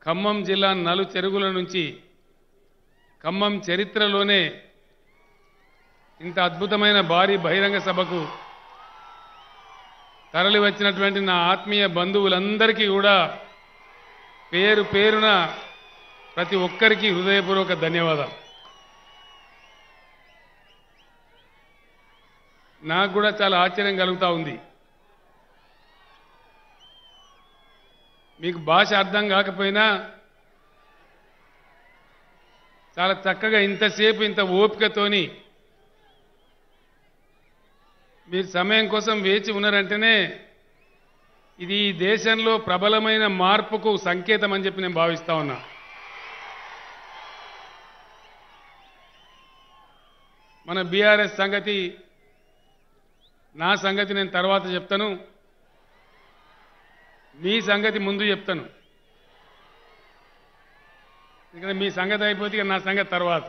ఖమ్మం జిల్లా నలు చెరుగుల నుంచి ఖమ్మం చరిత్రలోనే ఇంత అద్భుతమైన భారీ బహిరంగ సభకు తరలి వచ్చినటువంటి నా ఆత్మీయ బంధువులందరికీ కూడా పేరు పేరున ప్రతి ఒక్కరికి హృదయపూర్వక ధన్యవాదాలు. నాకు కూడా చాలా ఆశ్చర్యం కలుగుతా ఉంది. మీకు భాష అర్థం కాకపోయినా చాలా చక్కగా ఇంతసేపు ఇంత ఓపికతోని మీరు సమయం కోసం వేచి ఉన్నారంటేనే ఇది ఈ దేశంలో ప్రబలమైన మార్పుకు సంకేతం అని చెప్పి నేను భావిస్తా ఉన్నా. మన బీఆర్ఎస్ సంగతి నా సంగతి నేను తర్వాత చెప్తాను, మీ సంగతి ముందు చెప్తాను. ఇక్కడ మీ సంగతి అయిపోతే నా సంగతి తర్వాత.